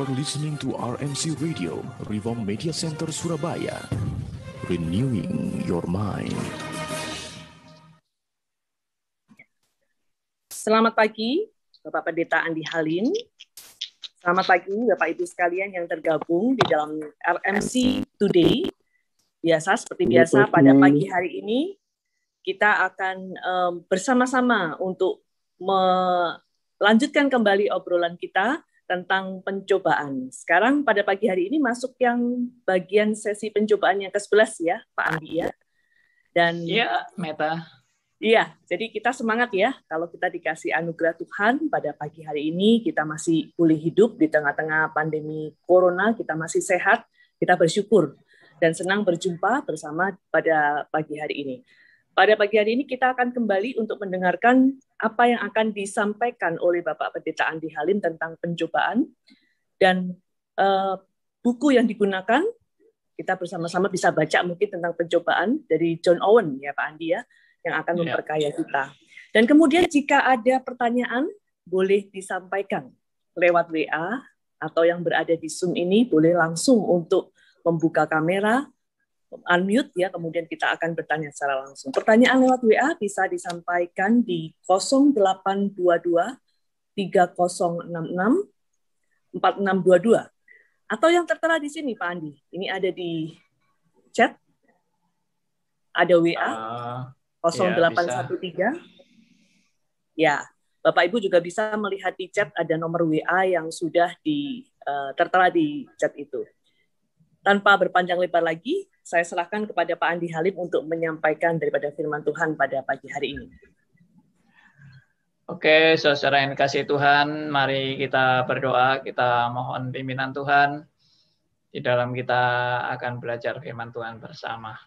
are listening to RMC Radio, Reform Media Center Surabaya. Renewing your mind. Selamat pagi, Bapak Pendeta Andi Halim. Selamat pagi, Bapak Ibu sekalian yang tergabung di dalam RMC Today. Seperti biasa, pada pagi hari ini kita akan bersama-sama untuk melanjutkan kembali obrolan kita tentang pencobaan. Sekarang pada pagi hari ini masuk yang bagian sesi pencobaan yang ke-11 ya, Pak Andi ya. Dan iya, Meta. Iya, jadi kita semangat ya kalau kita dikasih anugerah Tuhan pada pagi hari ini, kita masih boleh hidup di tengah-tengah pandemi Corona, kita masih sehat, kita bersyukur dan senang berjumpa bersama pada pagi hari ini. Pada pagi hari ini kita akan kembali untuk mendengarkan apa yang akan disampaikan oleh Bapak Pendeta Andi Halim tentang pencobaan dan buku yang digunakan, kita bersama-sama bisa baca mungkin tentang pencobaan dari John Owen ya Pak Andi ya, yang akan memperkaya kita. Dan kemudian jika ada pertanyaan, boleh disampaikan lewat WA, atau yang berada di Zoom ini boleh langsung untuk membuka kamera, unmute ya, kemudian kita akan bertanya secara langsung. Pertanyaan lewat WA bisa disampaikan di 0822 3066 4622. Atau yang tertera di sini Pak Andi, ini ada di chat, ada WA 0813. Ya, Bapak Ibu juga bisa melihat di chat ada nomor WA yang sudah tertera di chat itu. Tanpa berpanjang lebar lagi, saya serahkan kepada Pak Andi Halim untuk menyampaikan daripada firman Tuhan pada pagi hari ini. Oke, saudara yang dikasihi Tuhan, mari kita berdoa, kita mohon pimpinan Tuhan. Di dalam kita akan belajar firman Tuhan bersama.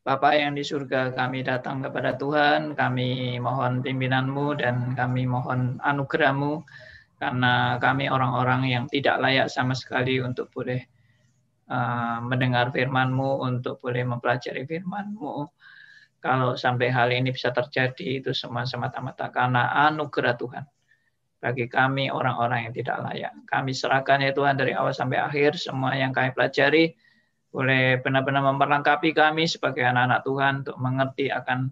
Bapa yang di surga, kami datang kepada Tuhan, kami mohon pimpinan-Mu dan kami mohon anugerah-Mu, karena kami orang-orang yang tidak layak sama sekali untuk boleh mendengar firman-Mu, untuk boleh mempelajari firman-Mu. Kalau sampai hal ini bisa terjadi, itu semua semata-mata karena anugerah Tuhan. Bagi kami orang-orang yang tidak layak. Kami serahkan ya Tuhan dari awal sampai akhir, semua yang kami pelajari, boleh benar-benar memperlengkapi kami sebagai anak-anak Tuhan untuk mengerti akan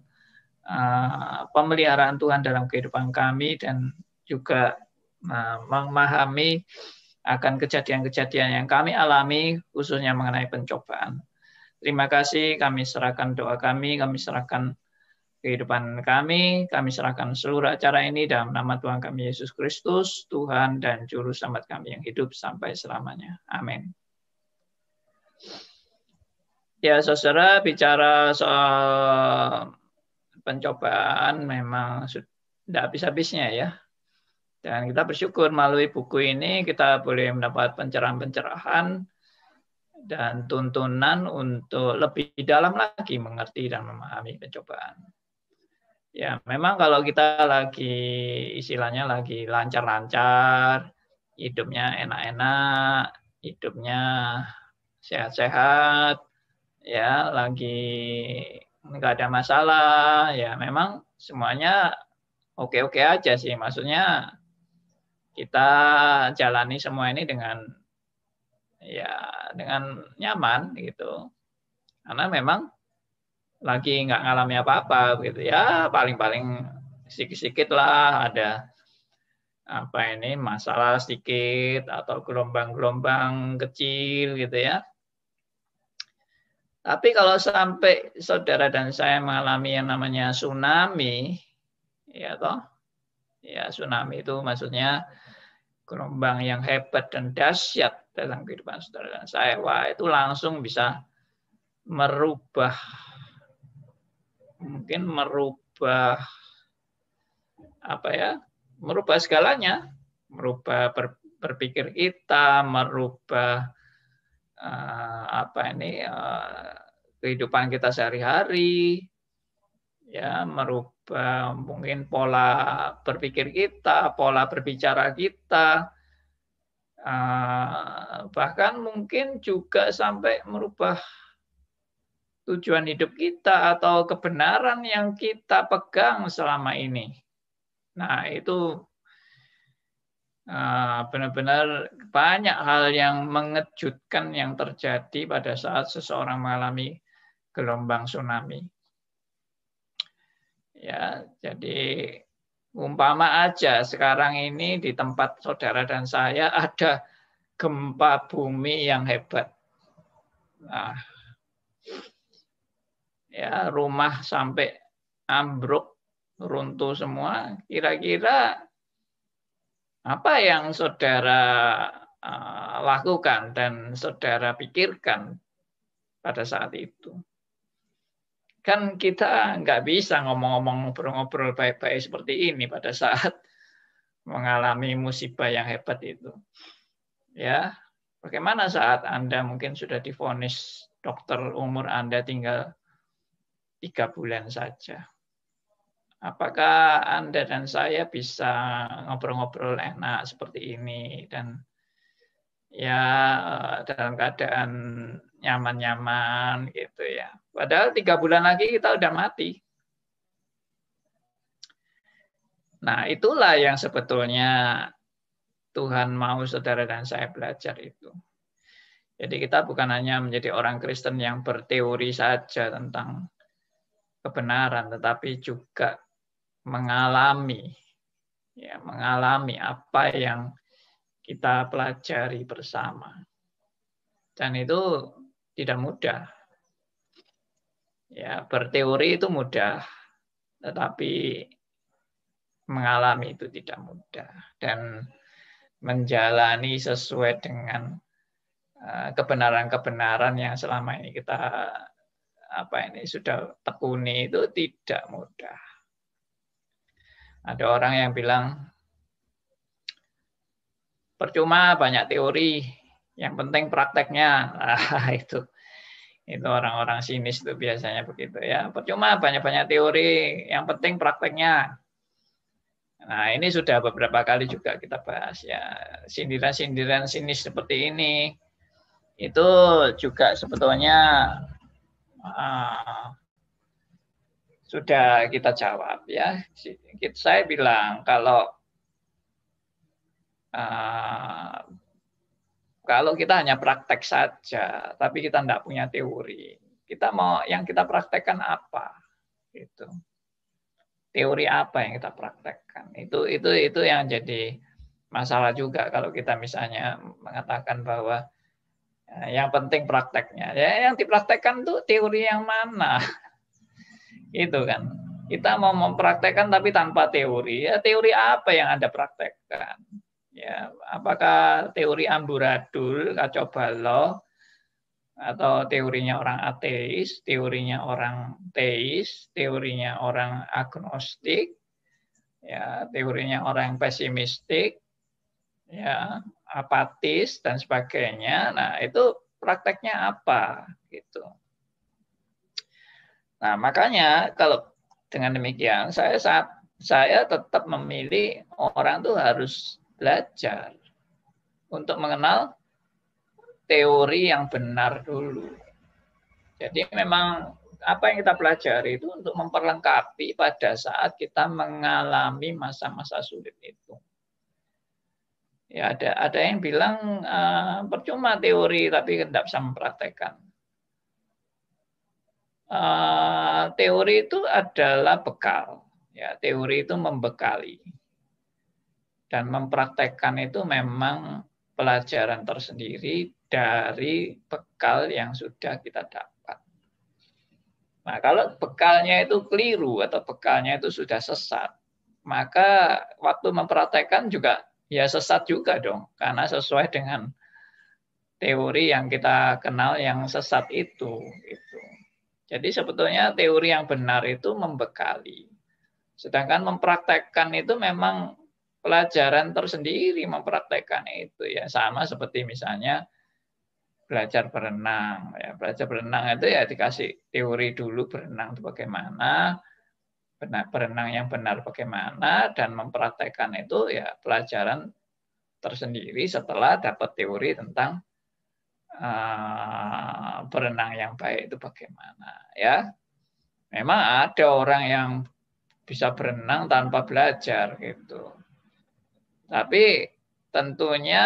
pemeliharaan Tuhan dalam kehidupan kami dan juga memahami akan kejadian-kejadian yang kami alami, khususnya mengenai pencobaan. Terima kasih, kami serahkan doa kami serahkan kehidupan kami serahkan seluruh acara ini dalam nama Tuhan kami Yesus Kristus, Tuhan dan Juru Selamat kami yang hidup sampai selamanya. Amin. Ya, saudara, bicara soal pencobaan memang sudah habis-habisnya ya. Dan kita bersyukur melalui buku ini kita boleh mendapat pencerahan-pencerahan dan tuntunan untuk lebih dalam lagi mengerti dan memahami pencobaan. Ya, memang kalau kita istilahnya lagi lancar-lancar, hidupnya enak-enak, hidupnya sehat-sehat, ya lagi nggak ada masalah, ya memang semuanya oke-oke aja sih. Maksudnya kita jalani semua ini dengan nyaman gitu. Karena memang lagi nggak ngalami apa-apa gitu ya, paling-paling sedikit-sedikit lah ada masalah sedikit atau gelombang-gelombang kecil gitu ya. Tapi kalau sampai saudara dan saya mengalami yang namanya tsunami, tsunami itu maksudnya gelombang yang hebat dan dahsyat dalam kehidupan saudara dan saya. Wah, itu langsung bisa merubah segalanya, merubah berpikir kita, merubah kehidupan kita sehari-hari, ya, merubah mungkin pola berpikir kita, pola berbicara kita, bahkan mungkin juga sampai merubah tujuan hidup kita atau kebenaran yang kita pegang selama ini. Nah, itu benar-benar banyak hal yang mengejutkan yang terjadi pada saat seseorang mengalami gelombang tsunami. Ya, jadi umpama aja sekarang ini di tempat saudara dan saya ada gempa bumi yang hebat. Nah, ya rumah sampai ambruk, runtuh semua. Kira-kira apa yang saudara lakukan dan saudara pikirkan pada saat itu? Kan kita nggak bisa ngomong-ngomong, ngobrol-ngobrol baik-baik seperti ini pada saat mengalami musibah yang hebat itu. Ya, bagaimana saat Anda mungkin sudah divonis dokter umur Anda tinggal 3 bulan saja? Apakah Anda dan saya bisa ngobrol-ngobrol enak seperti ini dan ya dalam keadaan nyaman-nyaman gitu ya. Padahal 3 bulan lagi kita udah mati. Nah, itulah yang sebetulnya Tuhan mau saudara dan saya belajar itu. Jadi kita bukan hanya menjadi orang Kristen yang berteori saja tentang kebenaran, tetapi juga mengalami apa yang kita pelajari bersama. Dan itu tidak mudah. Ya, berteori itu mudah, tetapi mengalami itu tidak mudah. Dan menjalani sesuai dengan kebenaran-kebenaran yang selama ini kita sudah tekuni itu tidak mudah. Ada orang yang bilang percuma banyak teori, yang penting prakteknya. Nah, itu orang-orang sinis itu biasanya begitu ya. Percuma banyak-banyak teori, yang penting prakteknya. Nah, ini sudah beberapa kali juga kita bahas ya. Sindiran-sindiran sinis seperti ini itu juga sebetulnya sudah kita jawab ya. Saya bilang kalau kita hanya praktek saja, tapi kita tidak punya teori, kita mau yang kita praktekkan apa? Gitu. Teori apa yang kita praktekkan? Itu yang jadi masalah juga kalau kita misalnya mengatakan bahwa yang penting prakteknya. Ya, yang dipraktekkan itu teori yang mana? Itu kan. Kita mau mempraktekkan tapi tanpa teori. Ya, teori apa yang Anda praktekkan? Ya, apakah teori amburadul, kacau balau, atau teorinya orang ateis, teorinya orang teis, teorinya orang agnostik, ya, teorinya orang pesimistik, ya, apatis dan sebagainya. Nah, itu prakteknya apa gitu. Nah, makanya kalau dengan demikian saya tetap memilih orang tuh harus belajar untuk mengenal teori yang benar dulu. Jadi memang apa yang kita pelajari itu untuk memperlengkapi pada saat kita mengalami masa-masa sulit itu. Ya, ada yang bilang percuma teori tapi tidak bisa mempraktekkan. Teori itu adalah bekal. Ya, teori itu membekali. Dan mempraktekkan itu memang pelajaran tersendiri dari bekal yang sudah kita dapat. Nah, kalau bekalnya itu keliru atau bekalnya itu sudah sesat, maka waktu mempraktekkan juga ya sesat juga dong, karena sesuai dengan teori yang kita kenal yang sesat itu. Jadi sebetulnya teori yang benar itu membekali. Sedangkan mempraktekkan itu memang pelajaran tersendiri mempraktekkan itu ya, sama seperti misalnya belajar berenang ya. Belajar berenang itu ya dikasih teori dulu berenang itu bagaimana, berenang yang benar bagaimana, dan mempraktekkan itu ya pelajaran tersendiri setelah dapat teori tentang berenang yang baik itu bagaimana ya. Memang ada orang yang bisa berenang tanpa belajar gitu. Tapi tentunya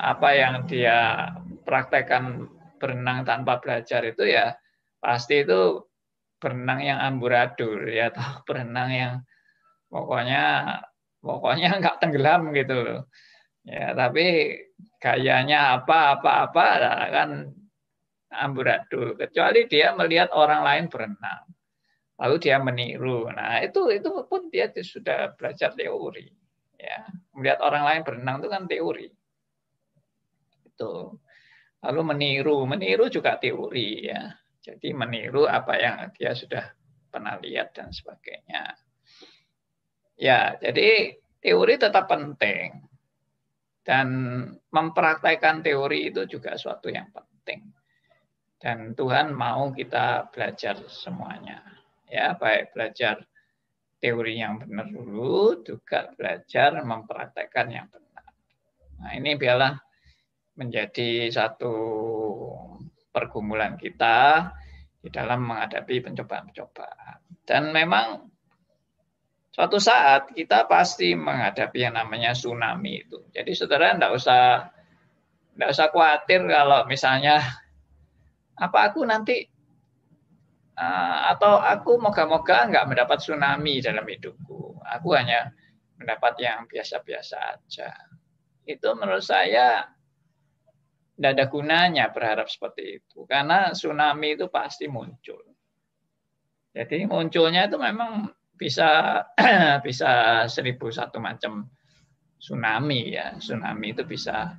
apa yang dia praktekkan berenang tanpa belajar itu ya pasti itu berenang yang amburadul ya, atau berenang yang pokoknya nggak tenggelam gitu loh. Ya, tapi gayanya apa kan amburadul. Kecuali dia melihat orang lain berenang, lalu dia meniru. Nah, itu pun dia sudah belajar teori. Ya, melihat orang lain berenang itu kan teori. Itu. Lalu meniru juga teori ya. Jadi meniru apa yang dia sudah pernah lihat dan sebagainya. Ya, jadi teori tetap penting. Dan mempraktekkan teori itu juga suatu yang penting. Dan Tuhan mau kita belajar semuanya. Ya, baik belajar teori yang benar dulu, juga belajar mempraktekkan yang benar. Nah, ini biarlah menjadi satu pergumulan kita di dalam menghadapi pencobaan-pencobaan. Dan memang suatu saat kita pasti menghadapi yang namanya tsunami itu. Jadi saudara enggak usah khawatir kalau misalnya apa aku nanti atau aku moga-moga enggak mendapat tsunami dalam hidupku. Aku hanya mendapat yang biasa-biasa aja. Itu menurut saya enggak ada gunanya berharap seperti itu. Karena tsunami itu pasti muncul. Jadi munculnya itu memang bisa 1001 macam tsunami ya. Tsunami itu bisa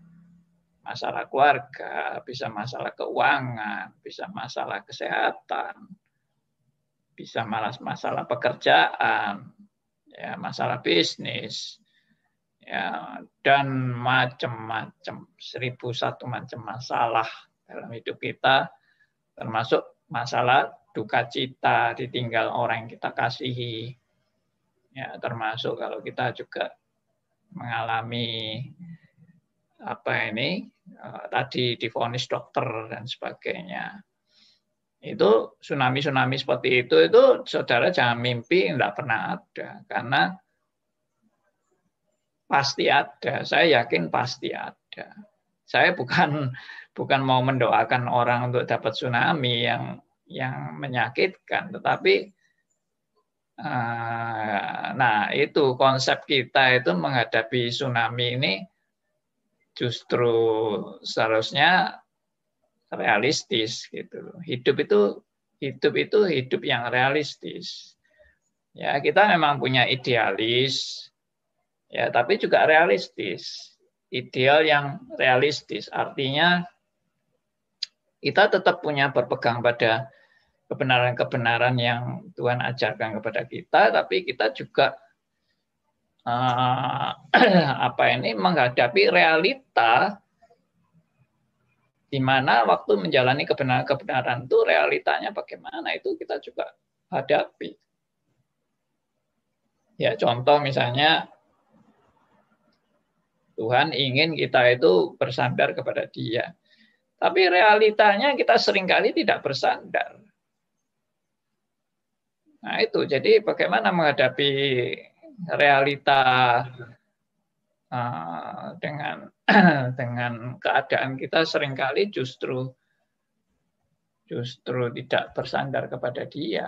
masalah keluarga, bisa masalah keuangan, bisa masalah kesehatan, bisa masalah pekerjaan, ya masalah bisnis, ya dan macam-macam 1001 macam masalah dalam hidup kita, termasuk masalah duka cita, ditinggal orang yang kita kasihi. Ya, termasuk kalau kita juga mengalami tadi divonis dokter dan sebagainya. Itu tsunami-tsunami seperti itu saudara jangan mimpi enggak pernah ada, karena pasti ada. Saya yakin pasti ada. Saya bukan mau mendoakan orang untuk dapat tsunami yang menyakitkan, tetapi nah itu konsep kita itu menghadapi tsunami ini justru seharusnya realistis gitu. Hidup itu hidup yang realistis. Ya, kita memang punya idealis ya, tapi juga realistis. Ideal yang realistis artinya kita tetap punya berpegang pada kebenaran-kebenaran yang Tuhan ajarkan kepada kita, tapi kita juga menghadapi realita di mana waktu menjalani kebenaran-kebenaran itu realitanya bagaimana, itu kita juga hadapi. Ya, contoh misalnya Tuhan ingin kita itu bersandar kepada Dia. Tapi realitanya kita seringkali tidak bersandar. Nah itu, jadi bagaimana menghadapi realita dengan keadaan kita seringkali justru tidak bersandar kepada Dia.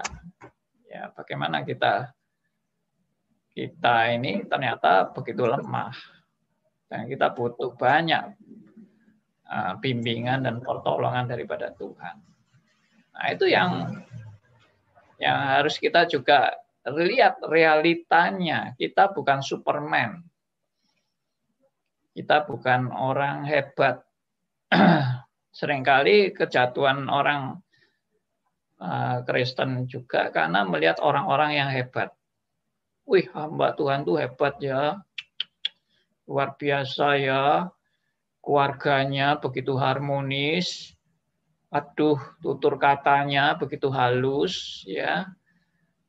Ya, bagaimana kita ini ternyata begitu lemah dan kita butuh banyak bimbingan dan pertolongan daripada Tuhan. Nah itu yang harus kita juga lihat realitanya. Kita bukan Superman. Kita bukan orang hebat. Seringkali kejatuhan orang Kristen juga karena melihat orang-orang yang hebat. Wih, hamba Tuhan tuh hebat ya. Luar biasa ya. Keluarganya begitu harmonis. Aduh, tutur katanya begitu halus ya.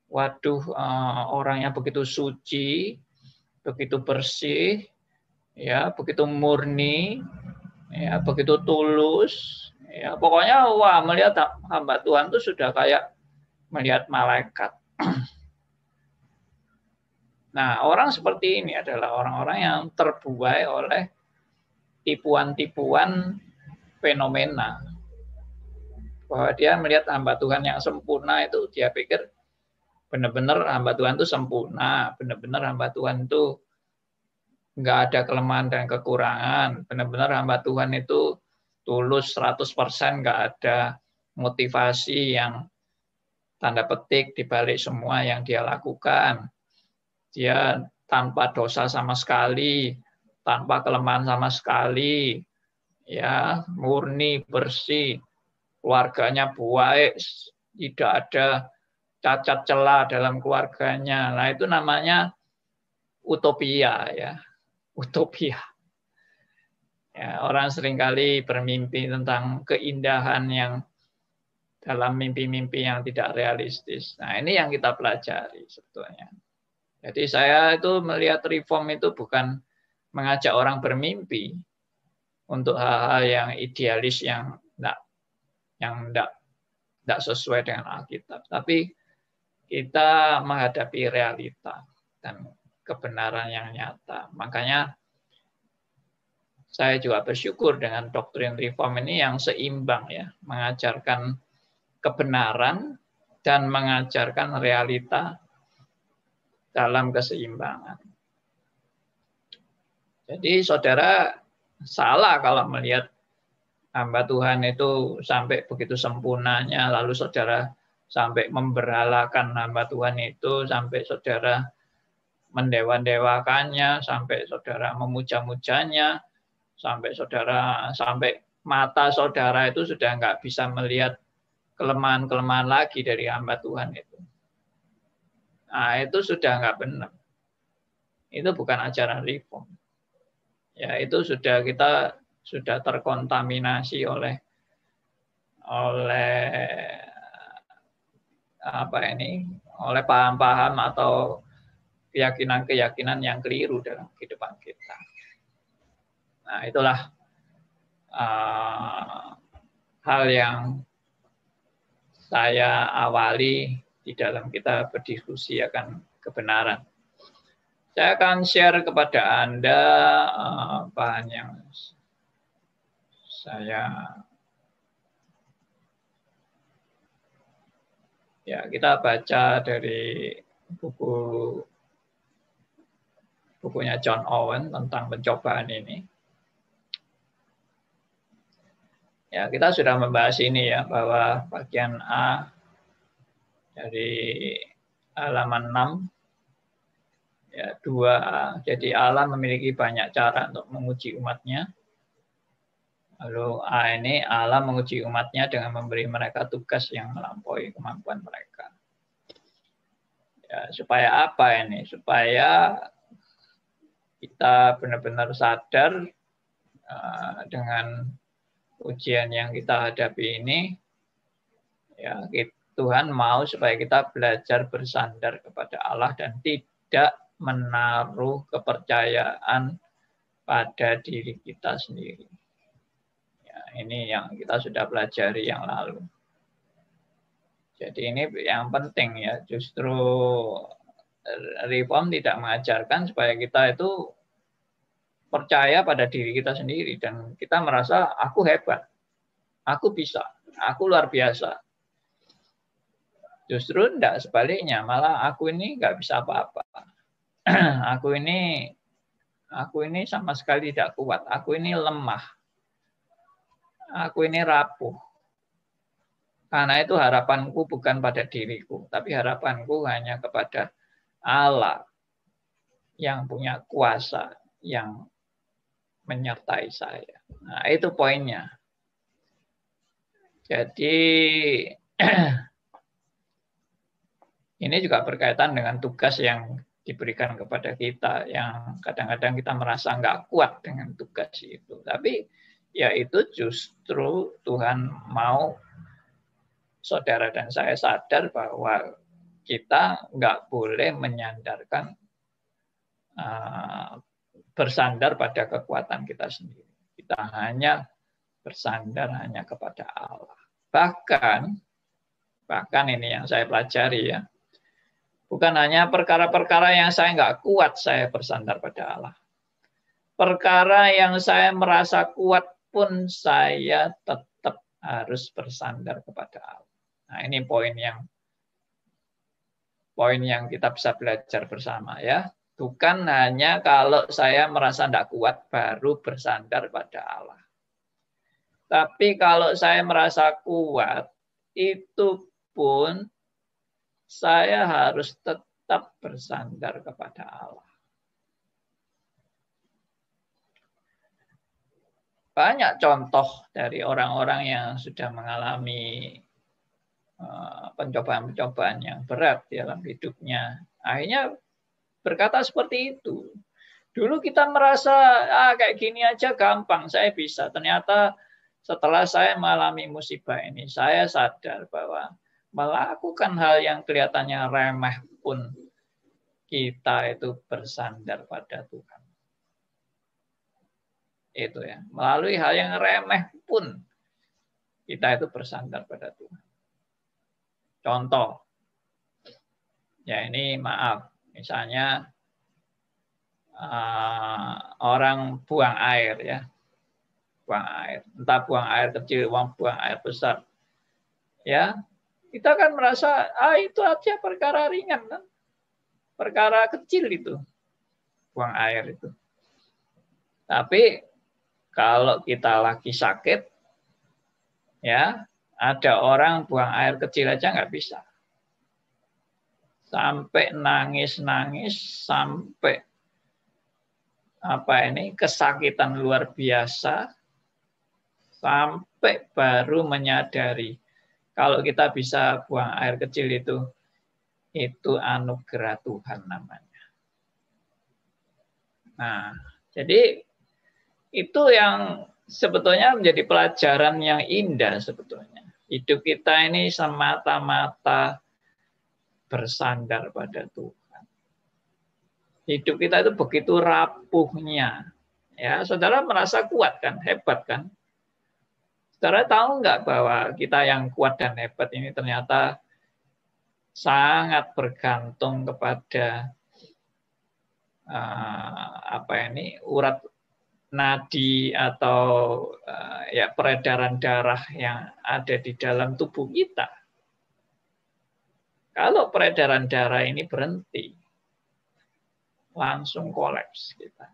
Waduh, orangnya begitu suci, begitu bersih, ya, begitu murni, ya, begitu tulus, ya. Pokoknya wah, melihat hamba Tuhan itu sudah kayak melihat malaikat. Nah, orang seperti ini adalah orang-orang yang terbuai oleh tipuan-tipuan fenomena. Bahwa dia melihat hamba Tuhan yang sempurna itu, dia pikir benar-benar hamba Tuhan itu sempurna, benar-benar hamba Tuhan itu nggak ada kelemahan dan kekurangan, benar-benar hamba Tuhan itu tulus 100%, nggak ada motivasi yang tanda petik di balik semua yang dia lakukan. Dia tanpa dosa sama sekali, tanpa kelemahan sama sekali, ya murni, bersih, keluarganya baik, tidak ada cacat celah dalam keluarganya. Nah, itu namanya utopia, ya. Utopia. Ya, orang seringkali bermimpi tentang keindahan yang dalam mimpi-mimpi yang tidak realistis. Nah, ini yang kita pelajari sebetulnya. Jadi saya itu melihat reform itu bukan mengajak orang bermimpi untuk hal-hal yang idealis yang tidak sesuai dengan Alkitab, tapi kita menghadapi realita dan kebenaran yang nyata. Makanya saya juga bersyukur dengan doktrin reform ini yang seimbang, ya, mengajarkan kebenaran dan mengajarkan realita dalam keseimbangan. Jadi saudara salah kalau melihat hamba Tuhan itu sampai begitu sempurnanya, lalu saudara sampai memberhalakan hamba Tuhan itu, sampai saudara mendewa-dewakannya, sampai saudara memuja-mujanya, sampai mata saudara itu sudah nggak bisa melihat kelemahan-kelemahan lagi dari hamba Tuhan itu. Nah, itu sudah nggak benar. Itu bukan ajaran reform. Ya, itu kita sudah terkontaminasi oleh paham-paham atau keyakinan-keyakinan yang keliru dalam kehidupan kita. Nah, itulah hal yang saya awali di dalam kita berdiskusi akan kebenaran. Saya akan share kepada Anda bahan yang kita baca dari bukunya John Owen tentang pencobaan ini. Ya, kita sudah membahas ini, ya, bahwa bagian A dari halaman 6, ya, 2A. Jadi Allah memiliki banyak cara untuk menguji umatnya. Lalu A ini, Allah menguji umatnya dengan memberi mereka tugas yang melampaui kemampuan mereka. Ya, supaya apa ini? Supaya kita benar-benar sadar dengan ujian yang kita hadapi ini, ya, Tuhan mau supaya kita belajar bersandar kepada Allah dan tidak menaruh kepercayaan pada diri kita sendiri. Ya, ini yang kita sudah pelajari yang lalu. Jadi ini yang penting, ya. Justru reform tidak mengajarkan supaya kita itu percaya pada diri kita sendiri dan kita merasa aku hebat, aku bisa, aku luar biasa. Justru tidak, sebaliknya, malah aku ini nggak bisa apa-apa. aku ini sama sekali tidak kuat, aku ini lemah, aku ini rapuh. Karena itu harapanku bukan pada diriku, tapi harapanku hanya kepada Allah yang punya kuasa, yang menyertai saya. Nah, itu poinnya. Jadi ini juga berkaitan dengan tugas yang diberikan kepada kita, yang kadang-kadang kita merasa nggak kuat dengan tugas itu. Tapi ya itu justru Tuhan mau saudara dan saya sadar bahwa kita nggak boleh menyandarkan bersandar pada kekuatan kita sendiri. Kita hanya bersandar hanya kepada Allah. Bahkan ini yang saya pelajari, ya. Bukan hanya perkara-perkara yang saya nggak kuat, saya bersandar pada Allah. Perkara yang saya merasa kuat pun saya tetap harus bersandar kepada Allah. Nah, ini poin yang kita bisa belajar bersama ya. Bukan hanya kalau saya merasa tidak kuat baru bersandar pada Allah. Tapi kalau saya merasa kuat, itu pun saya harus tetap bersandar kepada Allah. Banyak contoh dari orang-orang yang sudah mengalami pencobaan-pencobaan yang berat dalam hidupnya. Akhirnya berkata seperti itu. Dulu kita merasa, kayak gini aja gampang, saya bisa. Ternyata setelah saya mengalami musibah ini, saya sadar bahwa melakukan hal yang kelihatannya remeh pun kita itu bersandar pada Tuhan. Itu ya, melalui hal yang remeh pun kita itu bersandar pada Tuhan. Contoh, ya ini maaf, misalnya orang buang air ya, buang air, entah buang air kecil, buang air besar, ya kita kan merasa itu aja perkara ringan kan, perkara kecil itu, buang air itu. Tapi kalau kita lagi sakit, ya ada orang buang air kecil aja nggak bisa, sampai nangis-nangis, sampai kesakitan luar biasa, sampai baru menyadari kalau kita bisa buang air kecil itu anugerah Tuhan namanya. Nah, jadi itu yang sebetulnya menjadi pelajaran yang indah sebetulnya. Hidup kita ini semata-mata bersandar pada Tuhan. Hidup kita itu begitu rapuhnya. Ya, saudara merasa kuat kan, hebat kan? Saudara tahu nggak bahwa kita yang kuat dan hebat ini ternyata sangat bergantung kepada urat nadi atau peredaran darah yang ada di dalam tubuh kita. Kalau peredaran darah ini berhenti, langsung kolaps kita.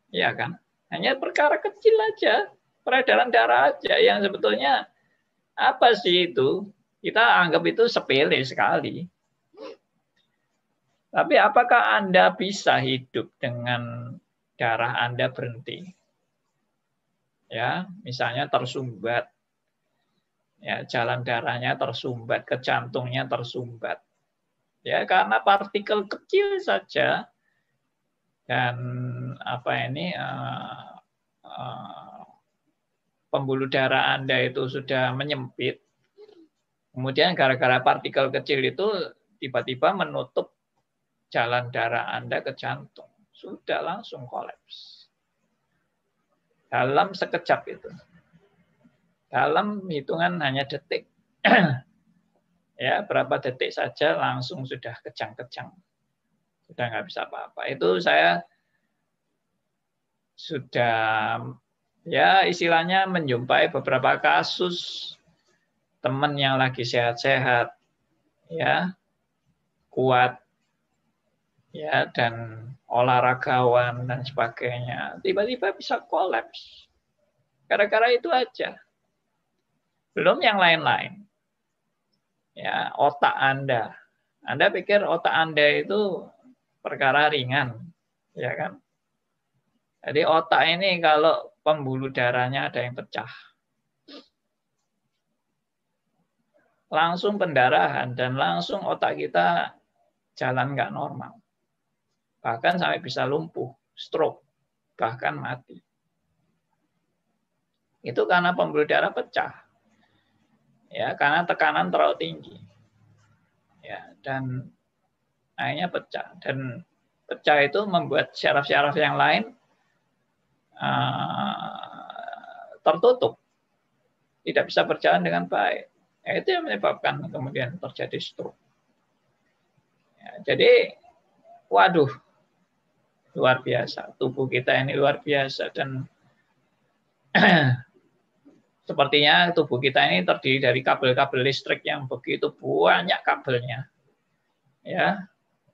Ya kan? Hanya perkara kecil aja, peredaran darah aja yang sebetulnya apa sih itu? Kita anggap itu sepele sekali. Tapi apakah Anda bisa hidup dengan darah Anda berhenti? Ya, misalnya tersumbat. Ya, jalan darahnya tersumbat, ke jantungnya tersumbat. Ya, karena partikel kecil saja dan pembuluh darah Anda itu sudah menyempit. Kemudian gara-gara partikel kecil itu tiba-tiba menutup jalan darah Anda ke jantung. Sudah langsung kolaps. Dalam sekejap itu. Dalam hitungan hanya detik. Ya, berapa detik saja langsung sudah kejang-kejang. Sudah nggak bisa apa-apa. Itu saya sudah ya istilahnya menjumpai beberapa kasus teman yang lagi sehat-sehat, ya, kuat, ya, dan olahragawan dan sebagainya, tiba-tiba bisa kolaps. Gara-gara itu aja. Belum yang lain-lain. Ya, otak Anda. Anda pikir otak Anda itu perkara ringan, ya kan? Jadi otak ini kalau pembuluh darahnya ada yang pecah, langsung pendarahan dan langsung otak kita jalan nggak normal. Bahkan sampai bisa lumpuh, stroke, bahkan mati. Itu karena pembuluh darah pecah. Ya, karena tekanan terlalu tinggi. Ya, dan akhirnya pecah. Dan pecah itu membuat syaraf-syaraf yang lain tertutup. Tidak bisa berjalan dengan baik. Ya, itu yang menyebabkan kemudian terjadi stroke. Ya, jadi, waduh, luar biasa. Tubuh kita ini luar biasa dan sepertinya tubuh kita ini terdiri dari kabel-kabel listrik yang begitu banyak kabelnya. Ya,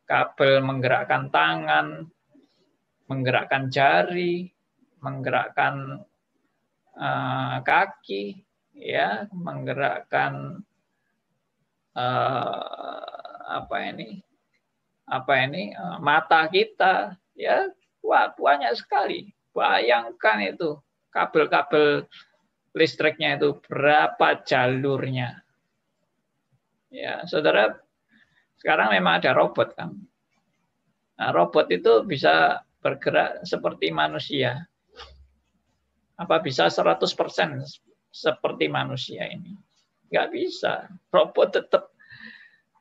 kabel menggerakkan tangan, menggerakkan jari, menggerakkan kaki, ya, menggerakkan mata kita, ya, wah, banyak sekali. Bayangkan itu kabel-kabel listriknya itu berapa jalurnya. Ya, saudara, sekarang memang ada robot kan. Nah, robot itu bisa bergerak seperti manusia. Apa bisa 100% seperti manusia ini? Nggak bisa. Robot tetap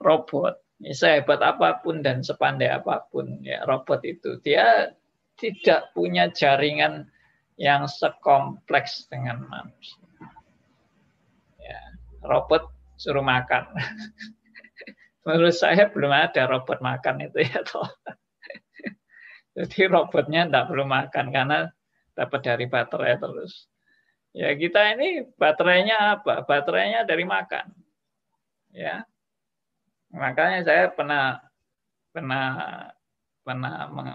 robot. Sehebat apapun dan sepandai apapun ya robot itu, dia tidak punya jaringan yang sekompleks dengan manusia. Ya, robot suruh makan. Menurut saya belum ada robot makan itu ya toh. Jadi robotnya tidak perlu makan karena dapat dari baterai terus. Ya kita ini baterainya apa? Baterainya dari makan. Ya. Makanya saya pernah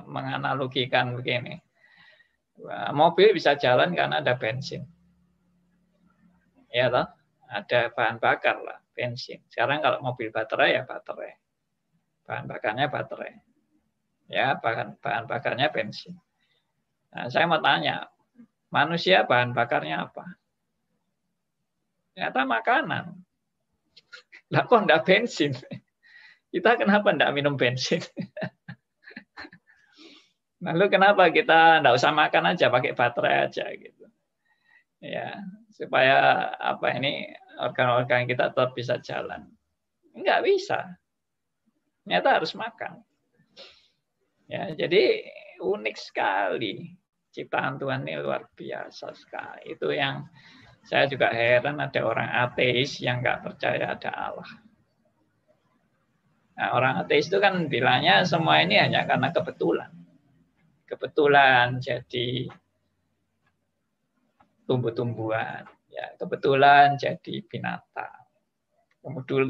menganalogikan begini. Mobil bisa jalan karena ada bensin. Ya toh? Ada bahan bakar lah, bensin. Sekarang kalau mobil baterai ya baterai. Bahan bakarnya baterai. Ya, bahan bakarnya bensin. Nah, saya mau tanya, manusia bahan bakarnya apa? Ternyata makanan. Lah kok enggak bensin? Kita kenapa enggak minum bensin? Lalu kenapa kita enggak usah makan aja, pakai baterai aja gitu. Ya, supaya organ-organ kita tetap bisa jalan. Enggak bisa. Ternyata harus makan. Ya, jadi unik sekali. Ciptaan Tuhan ini luar biasa sekali. Itu yang saya juga heran, ada orang ateis yang nggak percaya ada Allah. Nah, orang ateis itu kan bilangnya semua ini hanya karena kebetulan. Kebetulan jadi tumbuh-tumbuhan, ya, kebetulan jadi binatang.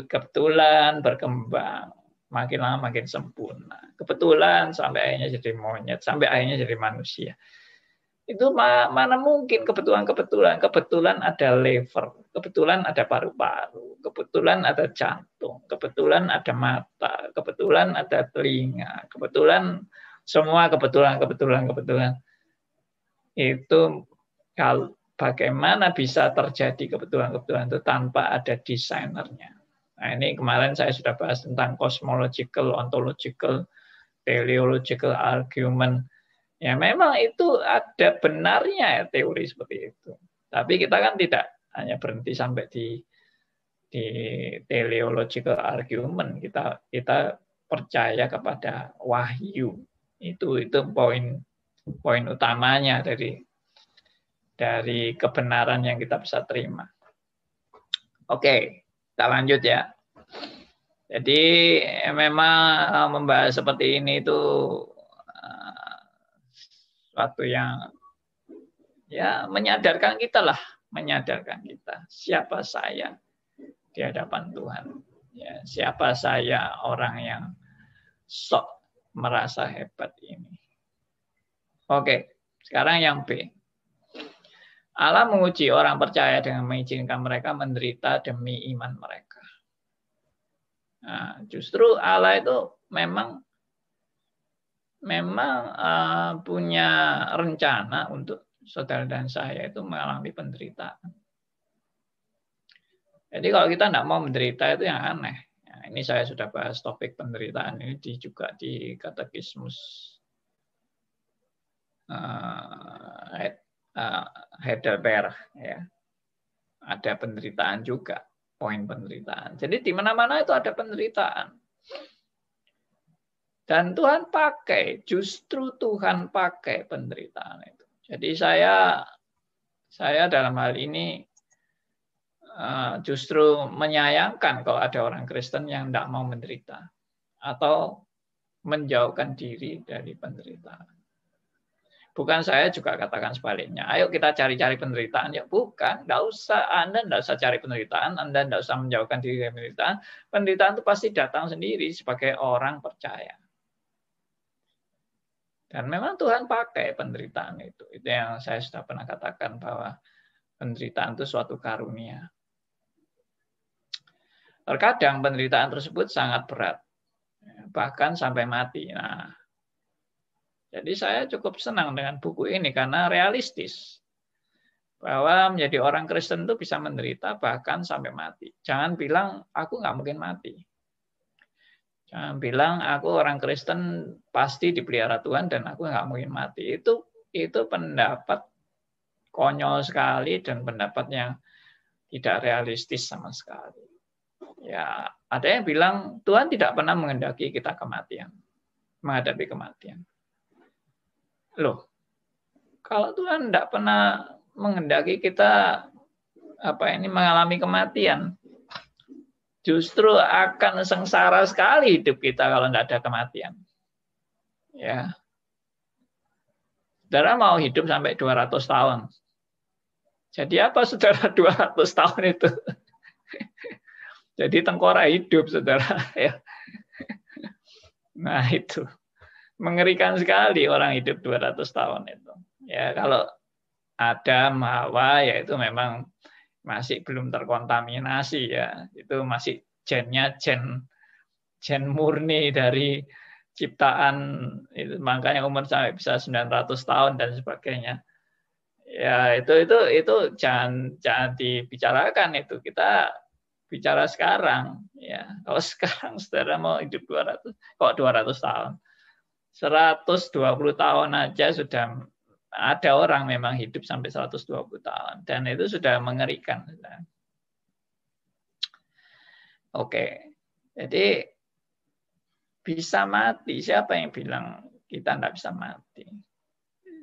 Kebetulan berkembang, makin lama makin sempurna. Kebetulan sampai akhirnya jadi monyet, sampai akhirnya jadi manusia. Itu mana mungkin kebetulan. Kebetulan ada liver, kebetulan ada paru-paru, kebetulan ada jantung, kebetulan ada mata, kebetulan ada telinga, kebetulan semua kebetulan. Itu kalau bagaimana bisa terjadi kebetulan itu tanpa ada desainernya. Nah, ini kemarin saya sudah bahas tentang cosmological, ontological, teleological argument. Ya memang itu ada benarnya ya, teori seperti itu. Tapi kita kan tidak hanya berhenti sampai di teleological argument. Kita percaya kepada wahyu. Itu poin utamanya dari kebenaran yang kita bisa terima. Oke, kita lanjut ya. Jadi memang membahas seperti ini itu suatu yang ya menyadarkan kita siapa saya di hadapan Tuhan. Ya, siapa saya orang yang sok merasa hebat ini. Oke, sekarang yang B. Allah menguji orang percaya dengan mengizinkan mereka menderita demi iman mereka. Nah, justru Allah itu memang punya rencana untuk saudara dan saya itu mengalami penderitaan. Jadi kalau kita tidak mau menderita itu yang aneh. Nah, ini saya sudah bahas topik penderitaan ini juga di Katekismus Heidelberg. Ya. Ada penderitaan juga, poin penderitaan. Jadi di mana-mana itu ada penderitaan. Dan Tuhan justru Tuhan pakai penderitaan itu. Jadi saya dalam hal ini justru menyayangkan kalau ada orang Kristen yang tidak mau menderita. atau menjauhkan diri dari penderitaan. Bukan saya juga katakan sebaliknya. Ayo kita cari-cari penderitaan. Ya bukan, enggak usah. Anda enggak usah cari penderitaan, Anda enggak usah menjauhkan diri dari penderitaan. Penderitaan itu pasti datang sendiri sebagai orang percaya. Dan memang Tuhan pakai penderitaan itu. Itu yang saya sudah pernah katakan bahwa penderitaan itu suatu karunia. Terkadang penderitaan tersebut sangat berat, bahkan sampai mati. Nah, jadi saya cukup senang dengan buku ini karena realistis. Bahwa menjadi orang Kristen itu bisa menderita bahkan sampai mati. Jangan bilang, aku nggak mungkin mati. Jangan bilang, aku orang Kristen pasti dipelihara Tuhan dan aku nggak mungkin mati. Itu pendapat konyol sekali dan pendapat yang tidak realistis sama sekali. Ya, ada yang bilang, Tuhan tidak pernah menghendaki kita kematian, menghadapi kematian. Loh, kalau Tuhan tidak pernah menghendaki kita mengalami kematian, justru akan sengsara sekali hidup kita kalau tidak ada kematian. Ya, saudara mau hidup sampai 200 tahun. Jadi apa saudara 200 tahun itu? Jadi tengkorak hidup saudara. Ya. Nah itu. Mengerikan sekali orang hidup 200 tahun itu. Ya, kalau Adam, Hawa, ya itu memang masih belum terkontaminasi ya. Itu masih gennya gen murni dari ciptaan itu, makanya umur sampai bisa 900 tahun dan sebagainya. Ya, itu jangan dibicarakan itu. Kita bicara sekarang ya. Kalau sekarang saudara mau hidup 200 tahun. 120 tahun aja sudah ada orang memang hidup sampai 120 tahun dan itu sudah mengerikan. Oke, jadi bisa mati. Siapa yang bilang kita tidak bisa mati?